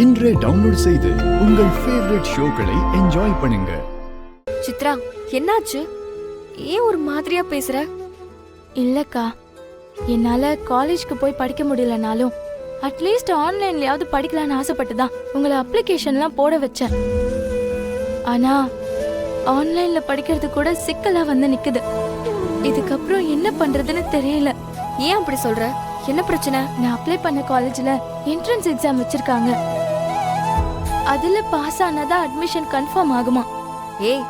இன்றே டவுன்லோட் செய்து உங்கள் ஃபேவரட் ஷோக்களை என்ஜாய் பண்ணுங்க. சித்ரா, என்னாச்சு? ஏன் ஒரு மாதிரியா பேசுற? இல்லக்கா, என்னால காலேஜ்க்கு போய் படிக்க முடியலனாலும் அட்லீஸ்ட் ஆன்லைன்லயாவது படிக்கலான்னு ஆசைப்பட்டுதான் உங்களை அப்ளிகேஷன்லாம் போட வச்சேன். ஆனா ஆன்லைன்ல படிக்கிறது கூட சிக்கலா வந்து நிக்குது. இதுக்கப்புறம் என்ன பண்றதுன்னு தெரியல. ஏன் அப்படி சொல்ற? என்ன பிரச்சனை? நான் அப்ளை பண்ண காலேஜ்ல என்ட்ரன்ஸ் எக்ஸாம் வச்சிருக்காங்க. அதுல பாஸ் ஆனாதான் அட்மிஷன் கன்ஃபார்ம் ஆகுமா? ஏய்,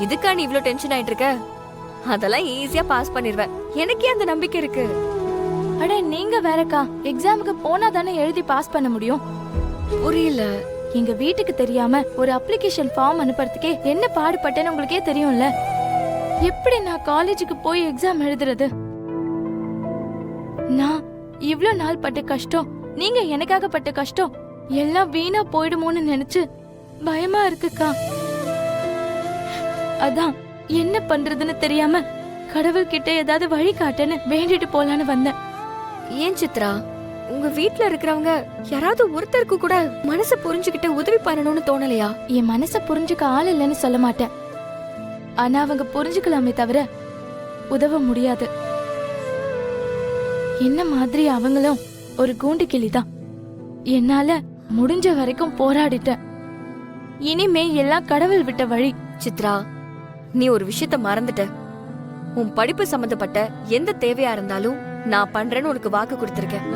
இதுக்கா நீ இவ்ளோ டென்ஷன் ஆயிட்டு இருக்க? அதெல்லாம் ஈஸியா பாஸ் பண்ணிடுவேன். எனக்கே அந்த நம்பிக்கை இருக்கு. அட நீங்க வேறக்கா, எக்ஸாமுக்கு போனா தானே எழுதி பாஸ் பண்ண முடியும். புரியல. எங்க வீட்டுக்கு தெரியாம ஒரு அப்ளிகேஷன் ஃபார்ம் அனுப்புறதுக்கே என்ன பாடுபட்டேன்னு உங்களுக்கே தெரியும்ல. எப்படி நான் காலேஜுக்கு போய் எக்ஸாம் எழுதுறது? நான் இவ்ளோ நாள் பட்ட கஷ்டம், நீங்க எனக்காக பட்ட கஷ்டம் எல்லாம் வீணா போயிடுமோன்னு நினைச்சு பயமா இருக்குக்கா. அதான் என்ன பண்றதுன்னு தெரியாம கடவுள் கிட்ட ஏதாவது வழி காட்டுன்னு வேண்டிட்டு போலான்னு வந்தேன். ஏன் சித்ரா, உங்க வீட்ல இருக்கிறவங்க யாராவது ஒருத்தருக்கு கூட மனசை புரிஞ்சுக்கிட்டு உதவி பண்ணணும்னு தோணலையா? என் மனசை புரிஞ்சுக்க ஆள் இல்லைன்னு சொல்ல மாட்டேன். ஆனா அவங்க புரிஞ்சுக்கலாமே தவிர உதவ முடியாது. என்ன மாதிரி அவங்களும் ஒரு கூண்டு கிளிதான். என்னால முடிஞ்ச வரைக்கும் போராடிட்டேன். இனிமே எல்லாம் கடவுள் விட்ட வழி. சித்ரா, நீ ஒரு விஷயத்த மறந்துட்ட. உன் படிப்பு சம்பந்தப்பட்ட எந்த தேவையா இருந்தாலும் நான் பண்றேன்னு உனக்கு வாக்கு கொடுத்திருக்கேன்.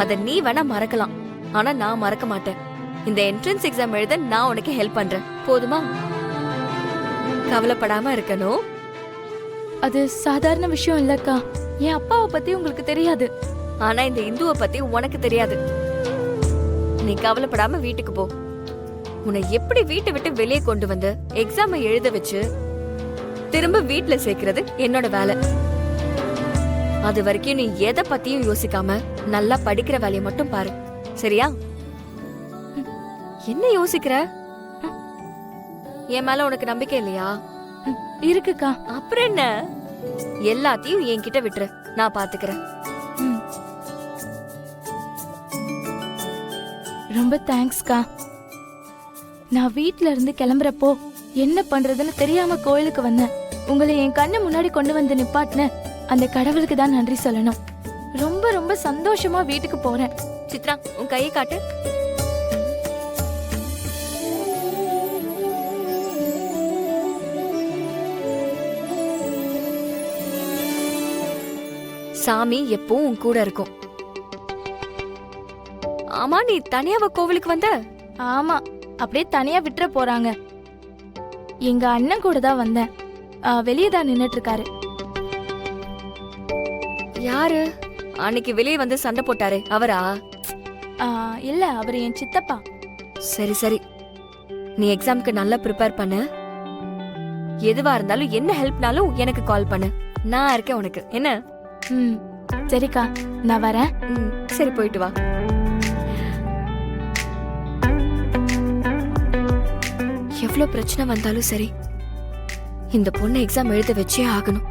அத நீ வேணா மறக்கலாம், ஆனா நான் மறக்க மாட்டேன். இந்த என்ட்ரன்ஸ் எக்ஸாம் எழுத நான் உனக்கு ஹெல்ப் பண்றேன். போதுமா? கவலைப்படாம இருக்கணும். அது சாதாரண விஷயம் இல்லக்கா. என் அப்பாவை பத்தி உங்களுக்கு தெரியாது, ஆனா இந்த இந்துவை பத்தி உனக்கு தெரியாது. நீ கவலைப்படாம வீட்டுக்கு போ. உன்னை எப்படி வீட்டை விட்டு வெளியே கொண்டு வந்து எக்ஸாமை எழுத வச்சு திரும்ப வீட்டுல சேர்க்கிறது என்னோட வேலை. அது வரைக்கும் நீ எதை பத்தியும் யோசிக்காம நல்லா படிக்கிற வேலையை மட்டும் பாரு, சரியா? என்ன யோசிக்கிற? என் மேல உனக்கு நம்பிக்கை இல்லையா? இருக்குக்கா. அப்புறம் என்ன? எல்லாத்தையும் என்கிட்ட விட்டுரு, நான் பாத்துக்கிறேன். ரொம்ப தேங்க்ஸ்க்கா. நான் வீட்ல இருந்து கிளம்புறப்போ என்ன பண்றதுன்னு தெரியாம கோயிலுக்கு வந்தேன். உங்களை என் கண்ணு முன்னாடி கொண்டு வந்து நிப்பாட்டின அந்த கடவுளுக்கு தான் நன்றி சொல்லணும். ரொம்ப ரொம்ப சந்தோஷமா வீட்டுக்கு போறேன். சித்ரா, உன் கையை காட்டு. சாமி எப்பவும் உன் கூட இருக்கும். ஆமா, நீ தனியாவ கோவிலுக்கு வந்த? ஆமா, அப்படியே தனியா விட்டுற போறாங்க. எங்க அண்ணன் கூட தான் வந்தேன். வெளியே தான் நின்னுட்டு இருக்காரு. யாரு? அன்னைக்கு வெளியே வந்து சண்டை போட்டாரே அவரா? இல்ல, அவர் என் சித்தப்பா. சரி சரி, நீ எக்ஸாம்க்கு நல்லா ப்ரிப்பேர் பண்ணு. எதுவா இருந்தாலும் என்ன ஹெல்ப்னாலும் எனக்கு கால் பண்ணு, நான் இருக்கேன் உனக்கு. என்ன? சரிக்கா, நான் வரேன். சரி, போயிட்டு வா. எவ்வளவு பிரச்சனை வந்தாலும் சரி, இந்த பொண்ணு எக்ஸாம் எழுத வச்சே ஆகணும்.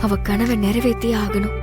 அவ கனவை நிறைவேற்றியே ஆகணும்.